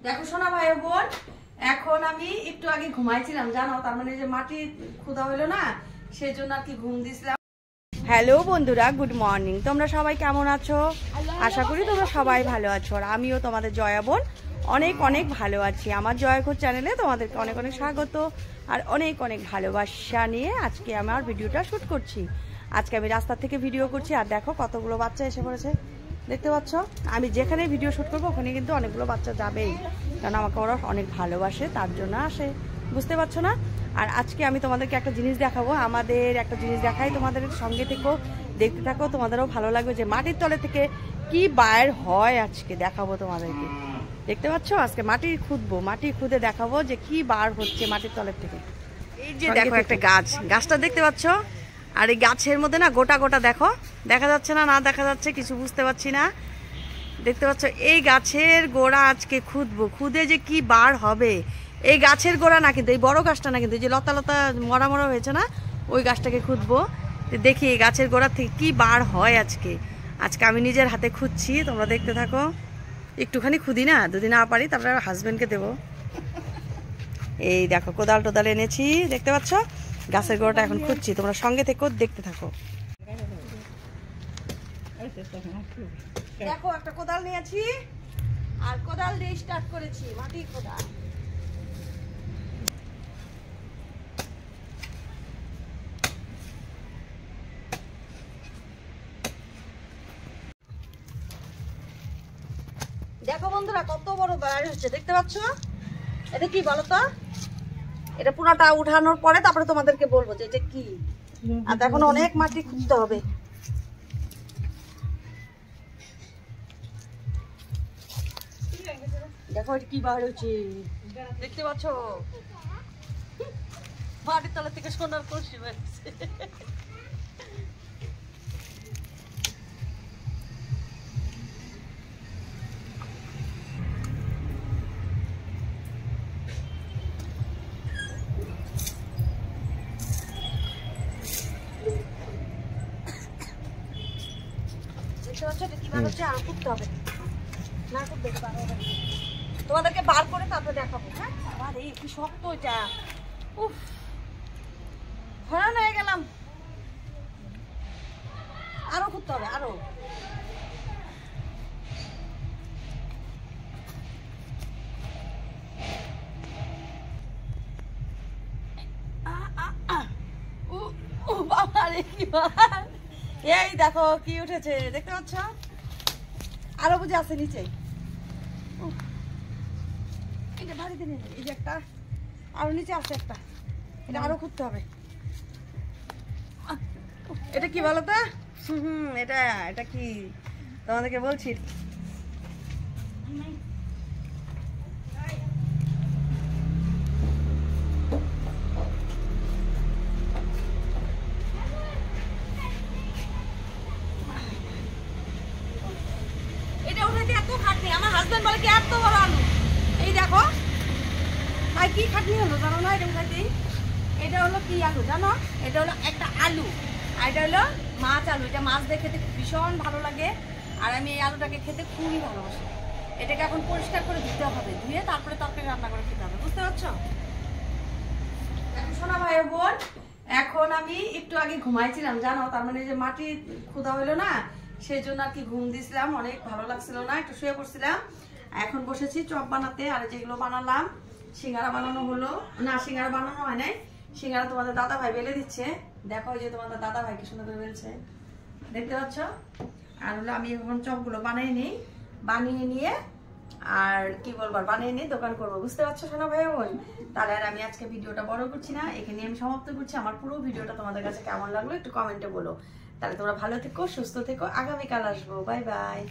দেখো সোনা ভাই বোন, এখন আমি একটু আগে ঘুমাইছিলাম জানো, তার মানে যে মাটি ক্ষুধা হইলো না, সেই জন্য আর কি ঘুম দিছিলাম। হ্যালো বন্ধুরা, গুড মর্নিং। তোমরা সবাই কেমন আছো? আশা করি তোমরা সবাই ভালো আছো, আর আমিও তোমাদের জয়া বোন অনেক অনেক ভালো আছি। আমার জয়াঘর চ্যানেলে তোমাদেরকে অনেক অনেক স্বাগত আর অনেক অনেক ভালোবাসা নিয়ে আজকে আমার ভিডিওটা শুট করছি। আজকে আমি রাস্তা থেকে ভিডিও করছি, আর দেখো কতগুলো বাচ্চা এসে পড়েছে, দেখতে পাচ্ছ। আমি যেখানে ভিডিও শুট করবো ওখানে কিন্তু অনেকগুলো বাচ্চা যাবেই, কারণ আমাকে ওরা অনেক ভালোবাসে, তার জন্য আসে, বুঝতে পারছো না? আর আজকে আমি তোমাদেরকে একটা জিনিস দেখাবো, আমাদের একটা জিনিস দেখাই, তোমাদের সঙ্গে থেকেও দেখতে থাকো, তোমাদেরও ভালো লাগবে যে মাটির তলে থেকে কি বাইর হয় আজকে দেখাবো তোমাদেরকে। দেখতে পাচ্ছ, আজকে মাটি খুঁদবো, মাটি খুঁদে দেখাবো যে কি বার হচ্ছে মাটির তলের থেকে। এই যে দেখো একটা গাছ, গাছটা দেখতে পাচ্ছ, আর এই গাছের মধ্যে না গোটা গোটা দেখো, দেখা যাচ্ছে না, না দেখা যাচ্ছে কিছু বুঝতে পারছি না, দেখতে পাচ্ছ। এই গাছের গোড়া আজকে খুঁদবো, খুদে যে কি বার হবে। এই গাছের গোড়া না, কিন্তু এই বড় গাছটা না, কিন্তু এই যে লতা লতা মরা মরা হয়েছে না, ওই গাছটাকে খুঁদবো। দেখি এই গাছের গোড়া থেকে কি বার হয় আজকে। আজকে আমি নিজের হাতে খুঁজছি, তোমরা দেখতে থাকো। একটুখানি খুদি না, যদি না পারি তারপরে হাজবেন্ডকে দেবো। এই দেখো কোদাল টোদাল এনেছি, দেখতে পাচ্ছ, গাছের গোড়াটা এখন খুঁজছি, তোমরা সঙ্গে থেকো, দেখতে থাকো। দেখো একটা কোদাল নিয়েছি, আর কোদাল দিয়ে স্টার্ট করেছি মাটি খোদা। দেখো বন্ধুরা কত বড় বাড়ি হচ্ছে, দেখতে পাচ্ছ। এটা কি বলো তো? এটা পুরোটা উঠানোর পরে তারপরে তোমাদেরকে বলবো যে এটা কি। আর এখন অনেক মাটি খুঁজতে হবে। দেখো এটা কি বার হচ্ছে, দেখতে পাচ্ছ, মাটির তলা থেকে সোনার কলসি বেরোচ্ছে। তোমাদেরকে বার করে তারপরে দেখাবো। হ্যাঁ, আরে কি শক্ত এটা, উফ, হয়রান হয়ে গেলাম। আরো করতে হবে, আরো। এই দেখো কি উঠেছে, দেখতে পাচ্ছ, আরো বুঝে আছে নিচে। এটা ভারী দিনে, এই যে একটা আরো নিচে আছে একটা, এটা আরো খুঁজতে হবে। এটা কি বলো তো? এটা এটা কি তোমাদেরকে বলছি। আমার হাজবেন্ড বলে কি এত বড় আলু, এই দেখো ভাই কি খাটনি হলো জানো না, এটা উঠাইতে। এটা হলো কি আলু জানো? এটা হলো একটা আলু, আর এটা হলো মাছ আলু। এটা মাছ দিয়ে খেতে ভীষণ ভালো লাগে, আর আমি এই আলুটাকে খেতে খুবই ভালোবাসি। এটাকে এখন পরিষ্কার করে ধুতে হবে, ধুয়ে তারপরে তরকারি রান্না করে খেতে হবে, বুঝতে পারছো? শোনা ভাই বোন, এখন আমি একটু আগে ঘুমাইছিলাম জানো, তার মানে যে মাটি ক্ষুধা হইলো না, সেই জন্য আর কি ঘুম দিছিলাম, অনেক ভালো লাগছিল না, একটু শুয়ে পড়ছিলাম। এখন বসেছি চপ বানাতে, আর যেগুলো বানালাম, সিঙ্গারা বানানো হলো না, সিঙ্গারা বানানো হয় নাই, সিঙ্গারা তোমাদের দাদা ভাই বেলে দিচ্ছে। দেখো যে তোমাদের দাদা ভাই কি সুন্দর করে বেলছে, দেখতে পাচ্ছ। আর হলো আমি এখন চপগুলো বানিয়ে নিই, বানিয়ে নিয়ে আর কি বলবো, বানিয়ে নিয়ে দোকান করবো, বুঝতে পারছো সোনা ভাই বোন। তাহলে আর আমি আজকে ভিডিওটা বড় করছি না, এখানে আমি সমাপ্ত করছি। আমার পুরো ভিডিওটা তোমাদের কাছে কেমন লাগলো একটু কমেন্টে বলো। তাহলে তোমরা ভালো থেকো, সুস্থ থেকো, আগামীকাল আসবো, বাই বাই।